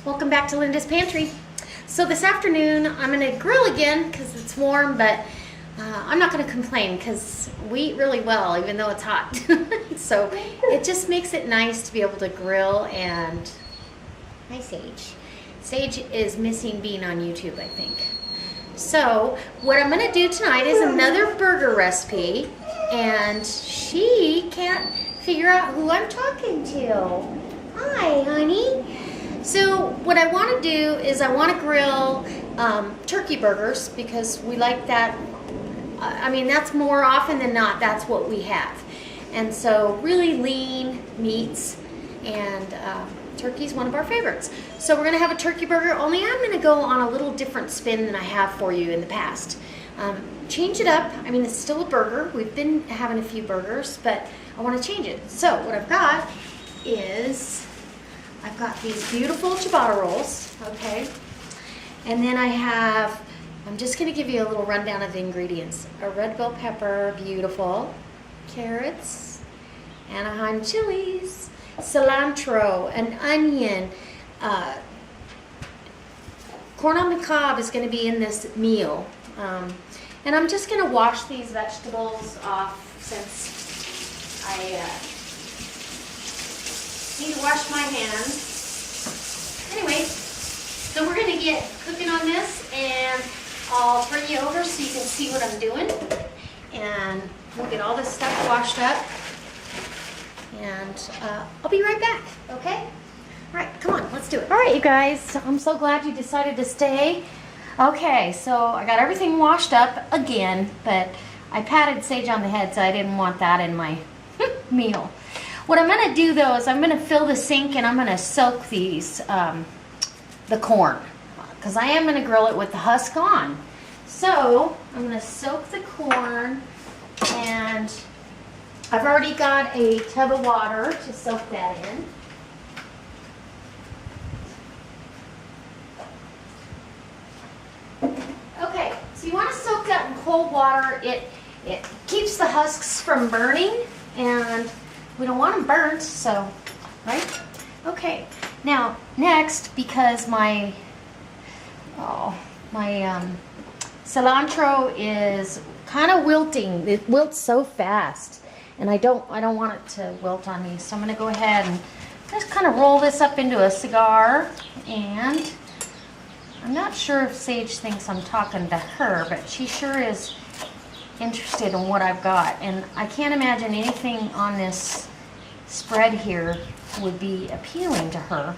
Welcome back to Linda's Pantry. So this afternoon I'm going to grill again because it's warm, but I'm not going to complain because we eat really well even though it's hot. So it just makes it nice to be able to grill. And hi Sage. Sage is missing being on YouTube, I think. So what I'm going to do tonight is another burger recipe, and she can't figure out who I'm talking to. Hi honey. So what I want to do is I want to grill turkey burgers because we like that. I mean, that's more often than not, that's what we have. And so really lean meats, and turkey's one of our favorites. So we're going to have a turkey burger, only I'm going to go on a little different spin than I have for you in the past. Change it up. I mean, it's still a burger. We've been having a few burgers, but I want to change it. So what I've got is I've got these beautiful ciabatta rolls, okay? And then I'm just gonna give you a little rundown of the ingredients. A red bell pepper, beautiful. Carrots, Anaheim chilies, cilantro, an onion. Corn on the cob is gonna be in this meal. And I'm just gonna wash these vegetables off since I need to wash my hands. Anyway, so we're gonna get cooking on this, and I'll turn you over so you can see what I'm doing. And we'll get all this stuff washed up, and I'll be right back, okay? All right, come on, let's do it. All right, you guys, I'm so glad you decided to stay. Okay, so I got everything washed up again, but I patted Sage on the head, so I didn't want that in my meal. What I'm going to do though is I'm going to fill the sink, and I'm going to soak these, the corn, because I am going to grill it with the husk on. So I'm going to soak the corn, and I've already got a tub of water to soak that in. Okay, so you want to soak that in cold water. It keeps the husks from burning, and we don't want them burnt, so, right? Okay, now, next, because my cilantro is kind of wilting. It wilts so fast, and I don't want it to wilt on me, so I'm going to go ahead and just kind of roll this up into a cigar. And I'm not sure if Sage thinks I'm talking to her, but she sure is interested in what I've got, and I can't imagine anything on this spread here would be appealing to her.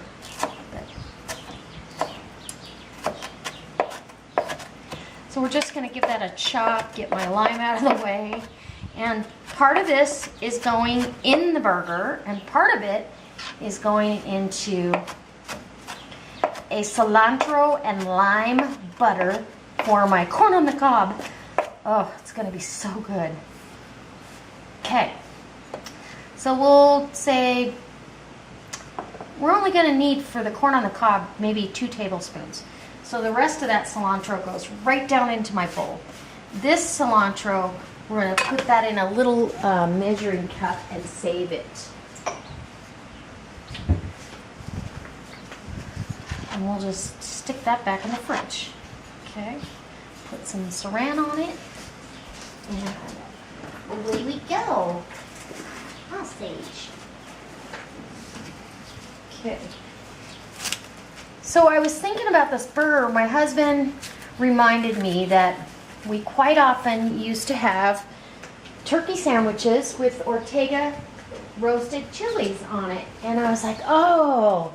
So we're just going to give that a chop, get my lime out of the way, and part of this is going in the burger, and part of it is going into a cilantro and lime butter for my corn on the cob. Oh, it's going to be so good. Okay, so we'll say we're only going to need for the corn on the cob maybe 2 tablespoons. So the rest of that cilantro goes right down into my bowl. This cilantro, we're going to put that in a little measuring cup and save it. And we'll just stick that back in the fridge. Okay, put some saran on it, and away we go. Huh, Sage? Okay. So I was thinking about this burger. My husband reminded me that we quite often used to have turkey sandwiches with Ortega roasted chilies on it. And I was like, oh,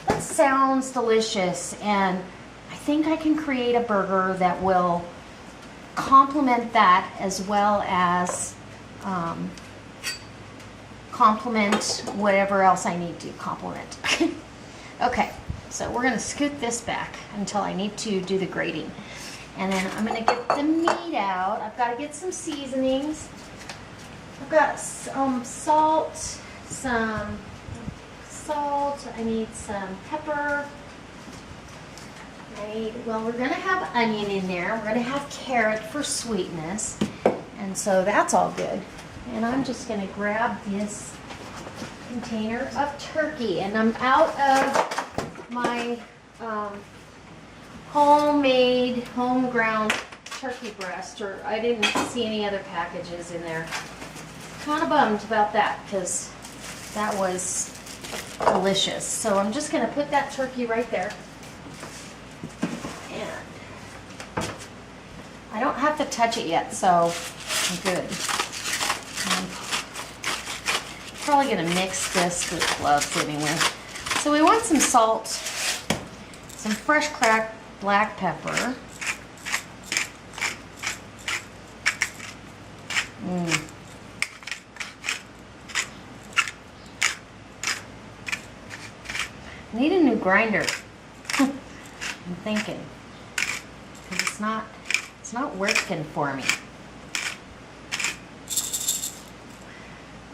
that sounds delicious. And I think I can create a burger that will complement that as well as complement whatever else I need to complement. Okay, so we're going to scoot this back until I need to do the grating. And then I'm going to get the meat out. I've got to get some seasonings. I've got some salt, I need some pepper. Well, we're going to have onion in there. We're going to have carrot for sweetness. And so that's all good. And I'm just going to grab this container of turkey, and I'm out of my homemade, home ground turkey breast, or I didn't see any other packages in there. Kind of bummed about that because that was delicious. So I'm just going to put that turkey right there. And I don't have to touch it yet, so I'm good. I'm probably going to mix this with gloves anyway. So we want some salt, some fresh cracked black pepper. I need a new grinder. I'm thinking, because it's not working for me.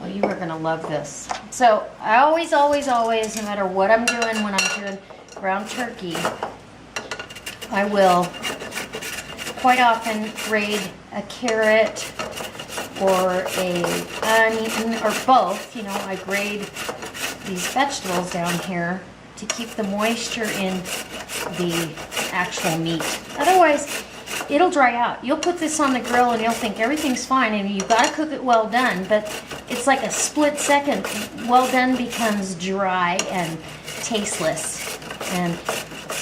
Oh, you are gonna love this. So I always, no matter what I'm doing when I'm doing ground turkey, I will quite often grate a carrot or a onion, or both. You know, I grate these vegetables down here to keep the moisture in the actual meat. Otherwise, it'll dry out. You'll put this on the grill and you'll think everything's fine, and you've got to cook it well done, but it's like a split second. Well done becomes dry and tasteless. And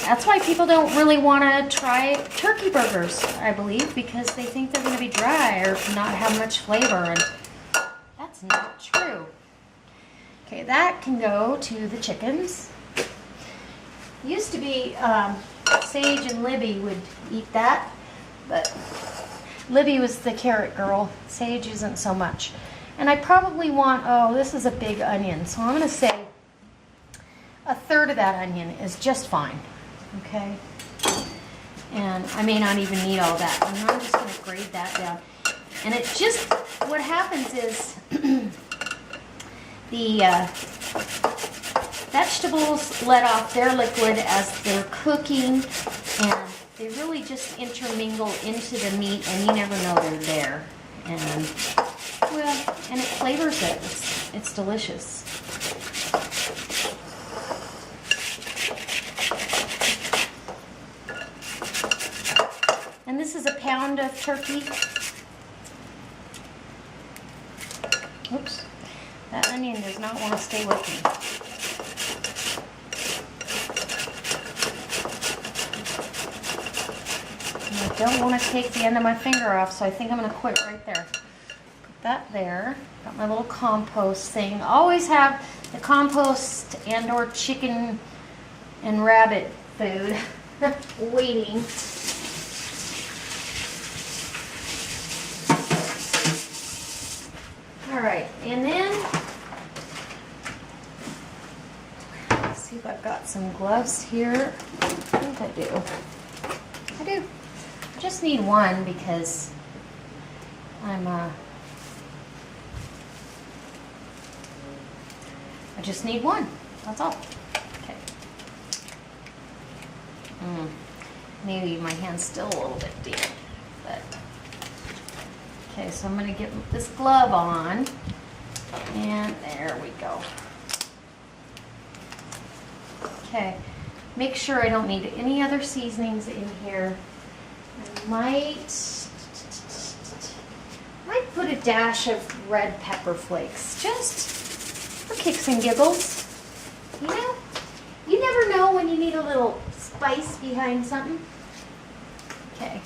that's why people don't really want to try turkey burgers, I believe, because they think they're going to be dry or not have much flavor, and that's not true. Okay, that can go to the chickens. Used to be Sage and Libby would eat that, but Libby was the carrot girl. Sage isn't so much. And I probably want, oh, this is a big onion, so I'm going to say a third of that onion is just fine, okay? And I may not even need all that. And I'm just going to grate that down. And it just, what happens is the vegetables let off their liquid as they're cooking, and they really just intermingle into the meat, and you never know they're there. And well, and it flavors it. It's delicious. And this is a pound of turkey. Oops, that onion does not want to stay with me. And I don't want to take the end of my finger off, so I think I'm going to quit right there. Put that there. Got my little compost thing. Always have the compost and or chicken and rabbit food waiting. All right, and then let's see if I've got some gloves here. I think I do. I do. I just need one because I'm I just need one. That's all. Okay. Maybe my hand's still a little bit deep, but. Okay, so I'm going to get this glove on, and there we go. Okay, make sure I don't need any other seasonings in here. I might put a dash of red pepper flakes, just for kicks and giggles. You know, you never know when you need a little spice behind something. Okay,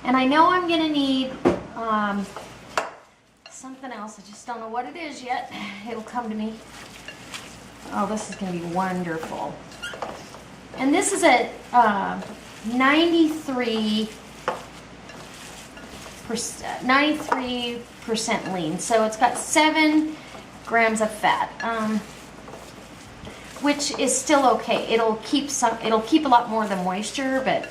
and I know I'm going to need something else. I just don't know what it is yet. It'll come to me. Oh, this is going to be wonderful. And this is a 93% lean. So it's got 7 grams of fat, which is still okay. It'll keep a lot more of the moisture, but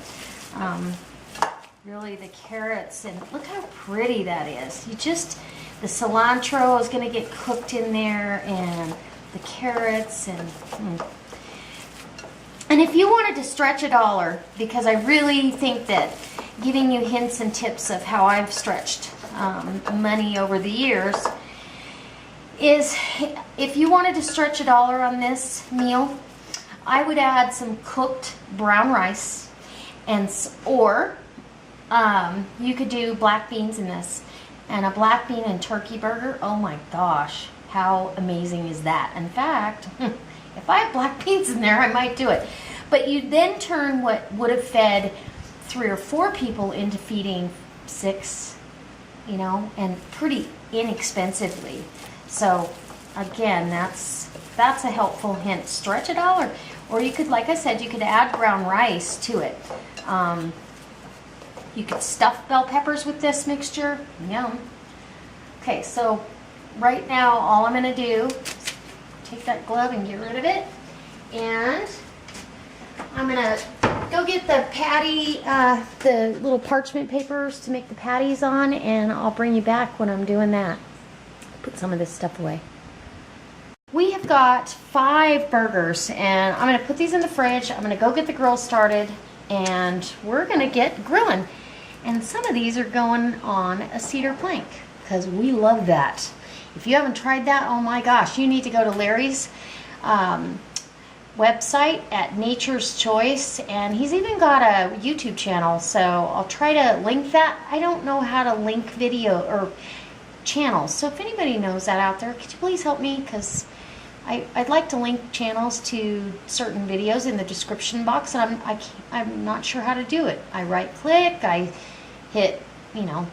really the carrots, and look how pretty that is. The cilantro is going to get cooked in there, and the carrots, and if you wanted to stretch $1, because I really think that giving you hints and tips of how I've stretched money over the years is, if you wanted to stretch $1 on this meal, I would add some cooked brown rice, or you could do black beans in this. And a black bean and turkey burger, oh my gosh, how amazing is that? In fact, if I have black beans in there, I might do it. But you then turn what would have fed 3 or 4 people into feeding 6, you know, and pretty inexpensively. So again, that's a helpful hint. Stretch it all, or you could, like I said, you could add brown rice to it. You could stuff bell peppers with this mixture. Yum. Okay, so right now all I'm going to do is take that glove and get rid of it. And I'm going to go get the patty, the little parchment papers to make the patties on, and I'll bring you back when I'm doing that. Put some of this stuff away. We have got 5 burgers, and I'm going to put these in the fridge. I'm going to go get the grill started, and we're going to get grilling. And some of these are going on a cedar plank because we love that. If you haven't tried that, oh my gosh, you need to go to Larry's website at Nature's Choice, and he's even got a YouTube channel, so I'll try to link that. I don't know how to link video or channels, so if anybody knows that out there, could you please help me? Because I'd like to link channels to certain videos in the description box, and I'm not sure how to do it. I right click, I hit, you know,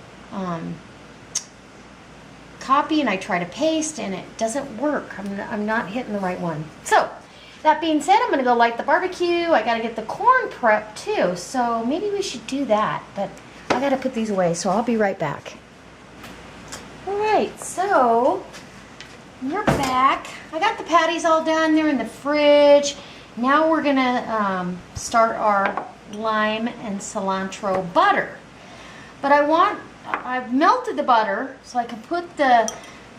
copy, and I try to paste, and it doesn't work. I'm not hitting the right one. So that being said, I'm going to go light the barbecue. I got to get the corn prepped too, so maybe we should do that, but I got to put these away, so I'll be right back. All right, so we're back. I got the patties all done. They're in the fridge. Now we're gonna start our lime and cilantro butter. But I've melted the butter so I can put the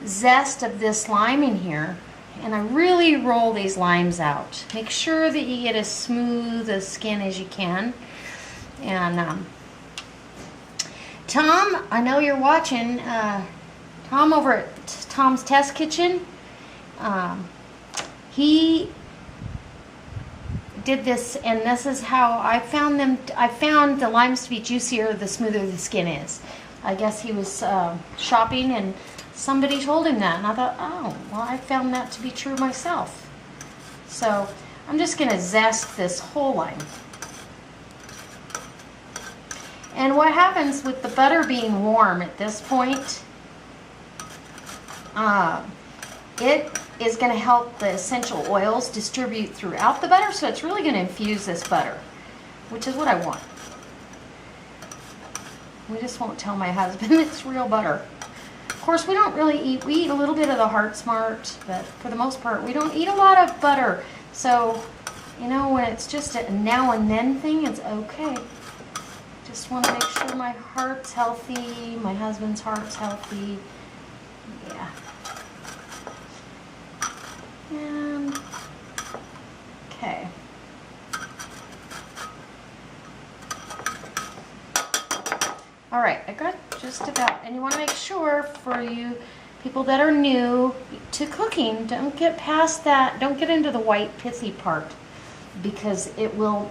zest of this lime in here. And I really roll these limes out. Make sure that you get as smooth a skin as you can. And Tom, I know you're watching. Tom over at Tom's Test Kitchen, he did this, and this is how I found them. I found the limes to be juicier the smoother the skin is. I guess he was shopping and somebody told him that, and I thought, oh, well, I found that to be true myself. So I'm just going to zest this whole lime. And what happens with the butter being warm at this point, it is going to help the essential oils distribute throughout the butter, so it's really going to infuse this butter, which is what I want. We just won't tell my husband it's real butter. Of course, we don't really eat, we eat a little bit of the Heart Smart, but for the most part, we don't eat a lot of butter. So, you know, when it's just a now and then thing, it's okay. Just want to make sure my heart's healthy, my husband's heart's healthy. Yeah. And, okay. All right, I got just about, and you want to make sure for you people that are new to cooking, don't get past that, don't get into the white pithy part, because it will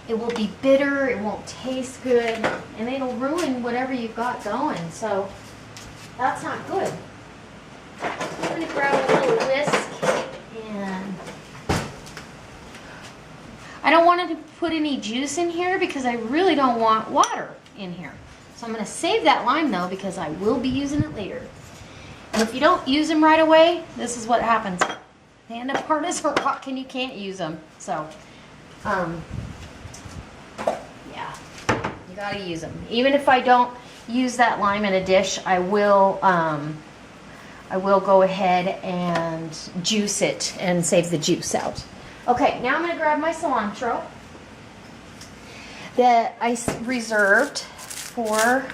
be bitter, it won't taste good, and it'll ruin whatever you've got going, so that's not good. I'm going to grab a little whisk, and I don't want to put any juice in here because I really don't want water in here. So I'm going to save that lime though, because I will be using it later. And if you don't use them right away, this is what happens. The end of part is rock and you can't use them. So, yeah, you got to use them. Even if I don't use that lime in a dish, I will go ahead and juice it and save the juice out. Okay, now I'm going to grab my cilantro that I reserved for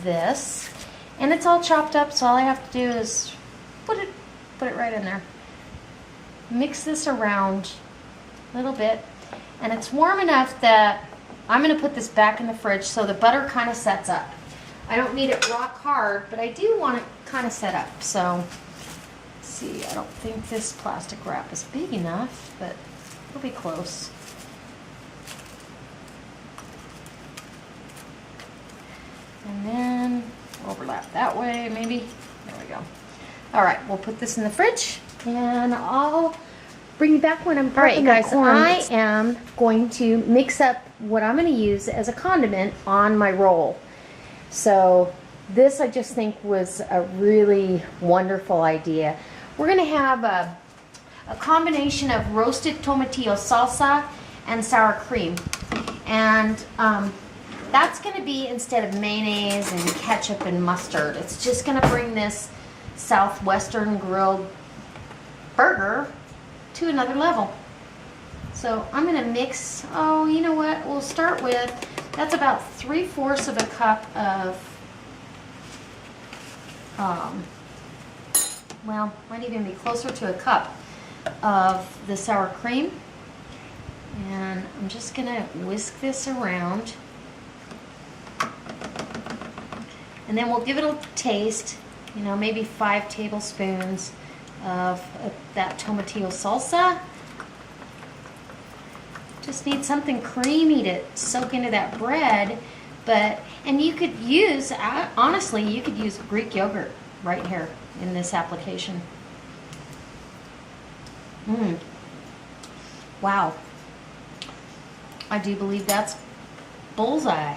this, and it's all chopped up, so all I have to do is put it right in there. Mix this around a little bit, and it's warm enough that I'm going to put this back in the fridge so the butter kind of sets up. I don't need it rock hard, but I do want it kind of set up. So, let's see, I don't think this plastic wrap is big enough, but It'll be close. And then overlap that way, maybe. There we go. All right, we'll put this in the fridge, and I'll bring you back when I'm prepping my corn. I am going to mix up what I'm going to use as a condiment on my roll. So this I just think was a really wonderful idea. We're going to have a combination of roasted tomatillo salsa and sour cream. And that's going to be instead of mayonnaise and ketchup and mustard. It's just going to bring this Southwestern grilled burger to another level. So I'm going to mix, oh, you know what, we'll start with, that's about 3/4 of a cup of, well, might even be closer to a cup of the sour cream. And I'm just going to whisk this around. And then we'll give it a taste, you know, maybe 5 tablespoons of that tomatillo salsa. Just need something creamy to soak into that bread. But, and you could use, honestly, you could use Greek yogurt right here in this application. Wow. I do believe that's bullseye.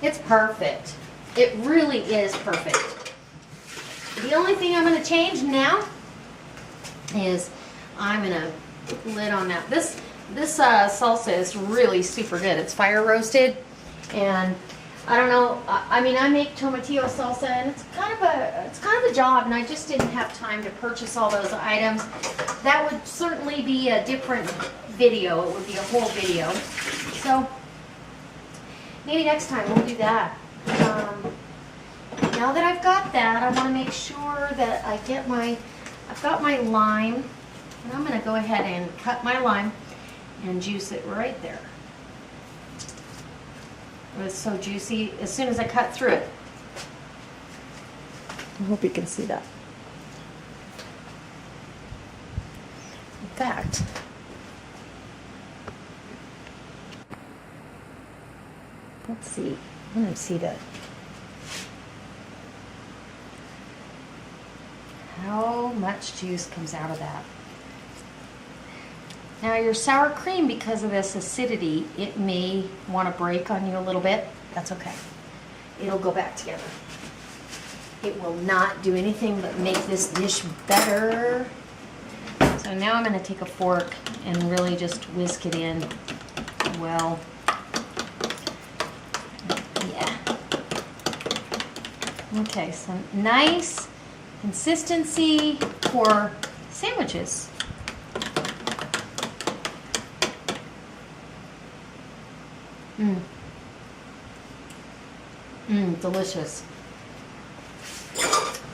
It's perfect. It really is perfect. The only thing I'm going to change now is I'm going to put the lid on that. This salsa is really super good. It's fire roasted, and I don't know. I mean, I make tomatillo salsa, and it's kind of a job, and I just didn't have time to purchase all those items. That would certainly be a different video. It would be a whole video. So maybe next time we'll do that. Now that I've got that, I want to make sure that I've got my lime, and I'm going to go ahead and cut my lime and juice it right there. It was so juicy as soon as I cut through it. I hope you can see that. In fact, let's see. I'm going to see how much juice comes out of that. Now your sour cream, because of this acidity, it may want to break on you a little bit. That's okay. It'll go back together. It will not do anything but make this dish better. So now I'm going to take a fork and really just whisk it in well. Yeah. Okay, so nice consistency for sandwiches. Delicious.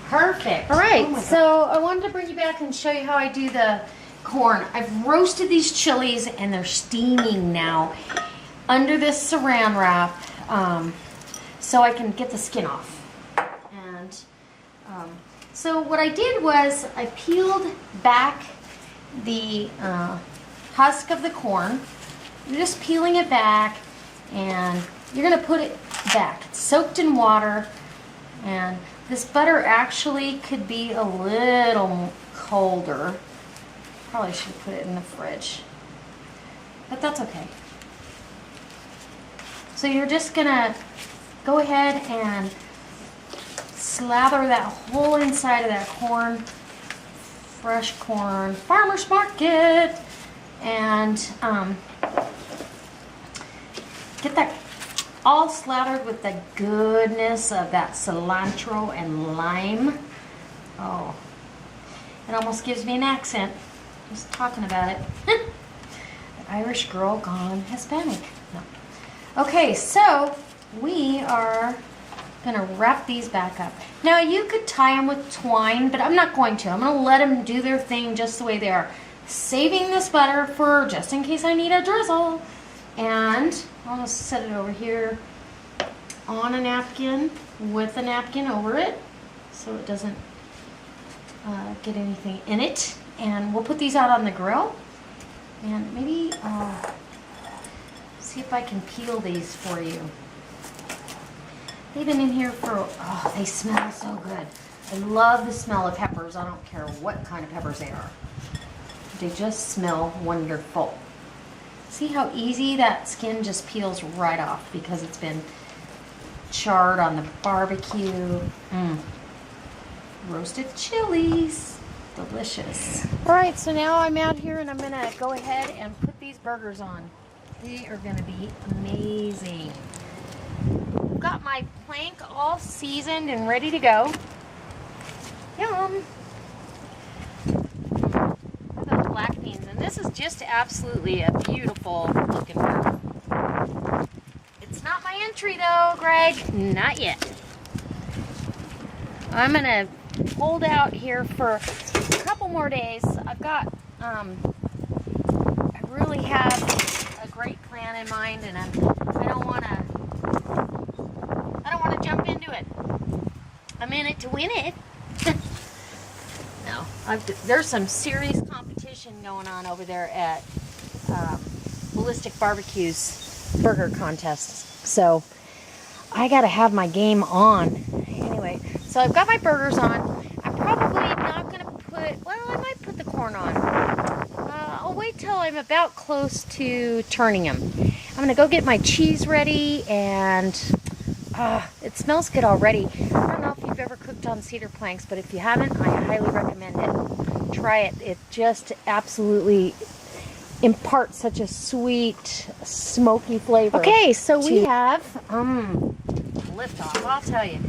Perfect. All right, so I wanted to bring you back and show you how I do the corn. I've roasted these chilies and they're steaming now under this saran wrap so I can get the skin off. And so what I did was I peeled back the husk of the corn. You're just peeling it back, and you're going to put it back. It's soaked in water, and this butter actually could be a little colder. Probably should put it in the fridge, but that's okay. So you're just going to go ahead and slather that whole inside of that corn, fresh corn, farmer's market, and get that all slathered with the goodness of that cilantro and lime. Oh, it almost gives me an accent just talking about it. The Irish girl gone Hispanic. No. Okay, so we are gonna wrap these back up. Now you could tie them with twine, but I'm not going to. I'm gonna let them do their thing just the way they are. Saving this butter for just in case I need a drizzle. And I'll just set it over here on a napkin with a napkin over it so it doesn't get anything in it. And we'll put these out on the grill. And maybe see if I can peel these for you. They've been in here for, oh, they smell so good. I love the smell of peppers. I don't care what kind of peppers they are. They just smell wonderful. See how easy that skin just peels right off because it's been charred on the barbecue. Roasted chilies. Delicious. All right, so now I'm out here and I'm gonna go ahead and put these burgers on. They are gonna be amazing. I've got my plank all seasoned and ready to go. Yum. Look at those black beans, and this is just absolutely a beautiful looking burger. It's not my entry though, Greg. Not yet. I'm gonna hold out here for a couple more days. I've got, I really have a great plan in mind, and I don't want to jump into it. I'm in it to win it. No, there's some serious competition going on over there at Ballistic Barbecue's burger contests. So I got to have my game on. Anyway, so I've got my burgers on. I'm probably not going to put, well, I might put the corn on. I'll wait till I'm about close to turning them. I'm going to go get my cheese ready, and it smells good already. I don't know if you've ever cooked on cedar planks, but if you haven't, I highly recommend it. Try it. It just absolutely imparts such a sweet, smoky flavor. Okay, so we have, lift off, I'll tell you.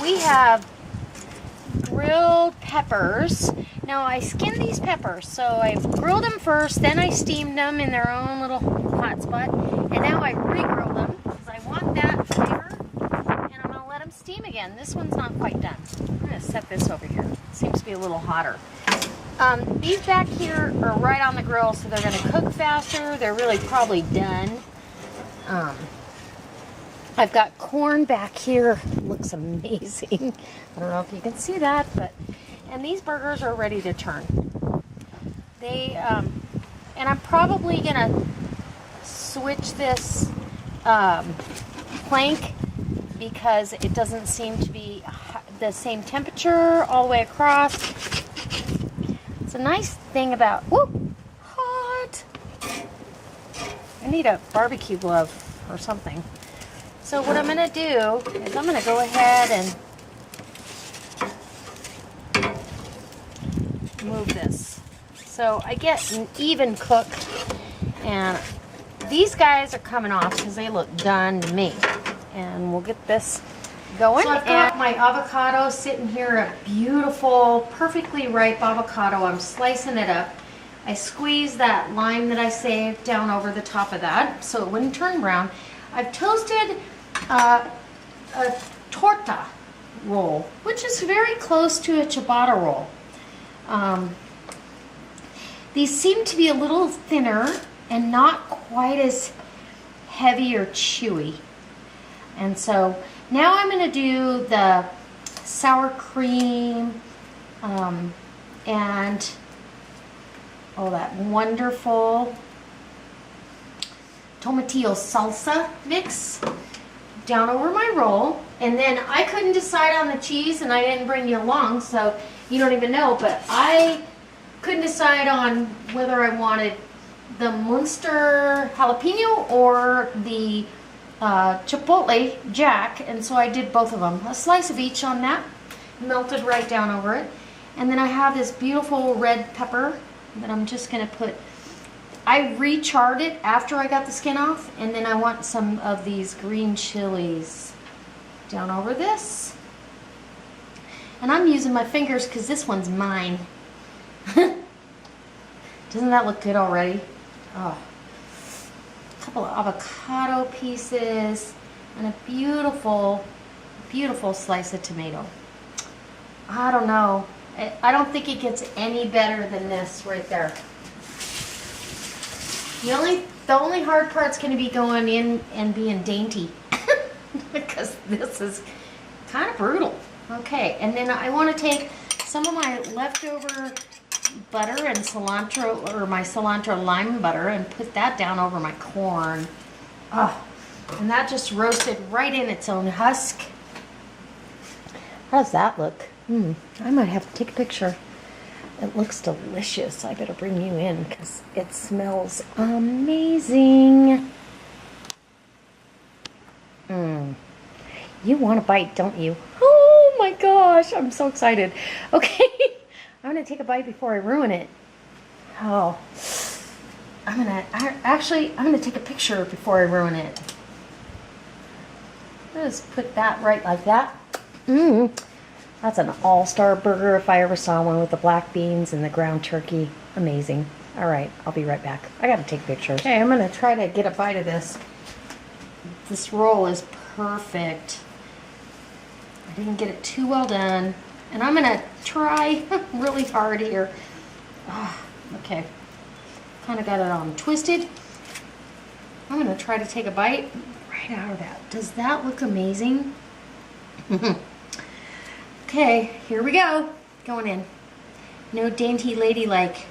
We have grilled peppers. Now I skinned these peppers, so I grilled them first, then I steamed them in their own little hot spot, and now I re-grilled them because I want that flavor, and I'm going to let them steam again. This one's not quite done. I'm going to set this over here. It seems to be a little hotter. These back here are right on the grill, so they're going to cook faster. They're really probably done. I've got corn back here. Looks amazing. I don't know if you can see that, but and these burgers are ready to turn. They and I'm probably gonna switch this plank because it doesn't seem to be the same temperature all the way across. It's a nice thing about hot. I need a barbecue glove or something. So what I'm going to do is I'm going to go ahead and move this so I get an even cook, and these guys are coming off because they look done to me, and we'll get this going. So I've got my avocado sitting here, a beautiful, perfectly ripe avocado. I'm slicing it up. I squeezed that lime that I saved down over the top of that so it wouldn't turn brown. I've toasted a torta roll, which is very close to a ciabatta roll. These seem to be a little thinner and not quite as heavy or chewy. And so now I'm going to do the sour cream and that wonderful tomatillo salsa mix down over my roll. And then I couldn't decide on the cheese, and I didn't bring you along, so you don't even know, but I couldn't decide on whether I wanted the Munster jalapeno or the chipotle jack, and so I did both of them. A slice of each on that, melted right down over it. And then I have this beautiful red pepper that I'm just going to put. I re-charred it after I got the skin off, and then I want some of these green chilies down over this. And I'm using my fingers because this one's mine. Doesn't that look good already? Oh. A couple of avocado pieces and a beautiful, beautiful slice of tomato. I don't know. I don't think it gets any better than this right there. The only hard part's going to be going in and being dainty because this is kind of brutal. Okay, and then I want to take some of my leftover butter and cilantro, or my cilantro lime butter, and put that down over my corn. Oh, and that just roasted right in its own husk. How does that look? I might have to take a picture. It looks delicious. I better bring you in because it smells amazing. You want a bite, don't you? Oh my gosh, I'm so excited. Okay, I'm gonna take a bite before I ruin it. Oh, I'm gonna take a picture before I ruin it. Just put that right like that. That's an all-star burger if I ever saw one, with the black beans and the ground turkey. Amazing. All right, I'll be right back. I gotta take pictures. Okay, I'm gonna try to get a bite of this. This roll is perfect. I didn't get it too well done, and I'm gonna try really hard here. Okay, kind of got it all twisted. I'm gonna try to take a bite right out of that. Does that look amazing? Okay, here we go. Going in. No dainty ladylike.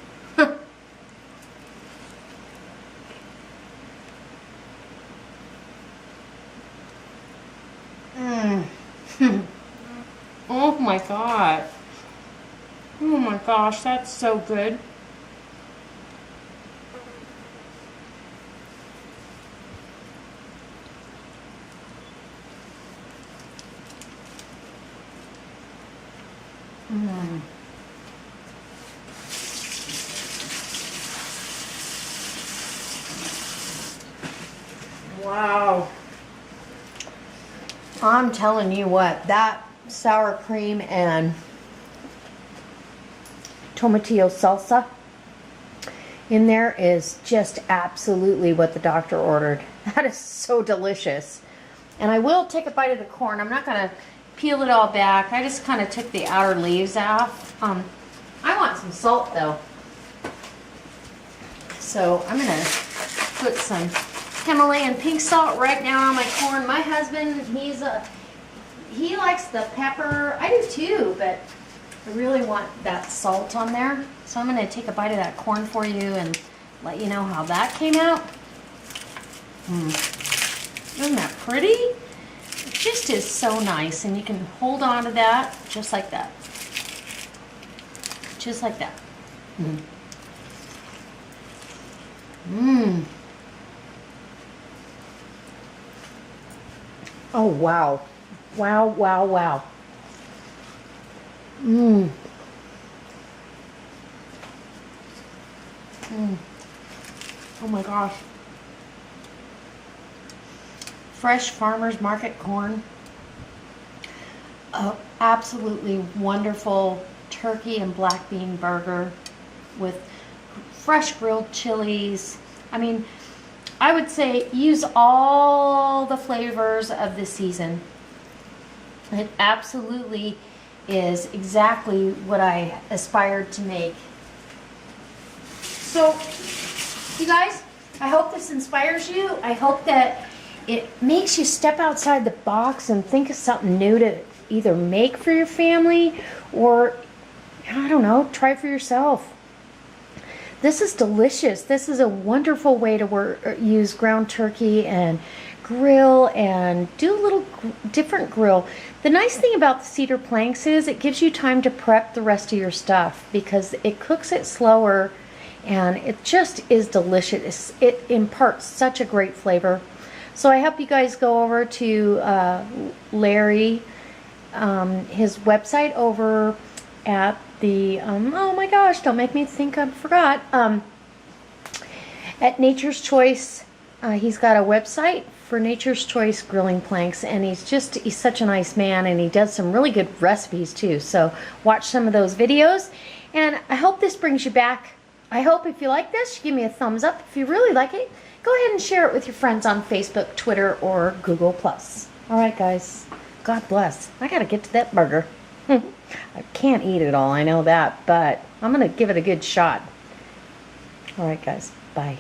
Oh my god. Oh my gosh, that's so good. Wow. I'm telling you what, that sour cream and tomatillo salsa in there is just absolutely what the doctor ordered. That is so delicious. And I will take a bite of the corn. I'm not going to peel it all back. I just kind of took the outer leaves off. I want some salt though. So I'm going to put some Himalayan pink salt right now on my corn. My husband, he likes the pepper. I do too, but I really want that salt on there. So I'm going to take a bite of that corn for you and let you know how that came out. Isn't that pretty? It just is so nice, and you can hold on to that just like that. Just like that. Oh, wow. Wow, wow, wow. Oh my gosh. Fresh farmers market corn. Absolutely wonderful turkey and black bean burger with fresh grilled chilies. I mean, I would say use all the flavors of the season. It absolutely is exactly what I aspired to make. So, you guys, I hope this inspires you. I hope that it makes you step outside the box and think of something new to either make for your family or, I don't know, try for yourself. This is delicious. This is a wonderful way to use ground turkey and grill and do a little different grill. The nice thing about the cedar planks is it gives you time to prep the rest of your stuff because it cooks it slower and it just is delicious. It imparts such a great flavor. So I hope you guys go over to Larry, his website over at the, oh my gosh, don't make me think I forgot, at Nature's Choice. He's got a website for Nature's Choice grilling planks, and he's such a nice man, and he does some really good recipes too. So watch some of those videos, and I hope this brings you back. I hope if you like this, you give me a thumbs up. If you really like it, go ahead and share it with your friends on Facebook, Twitter, or Google+. All right, guys. God bless. I got to get to that burger. I can't eat it all, I know that, but I'm going to give it a good shot. All right, guys. Bye.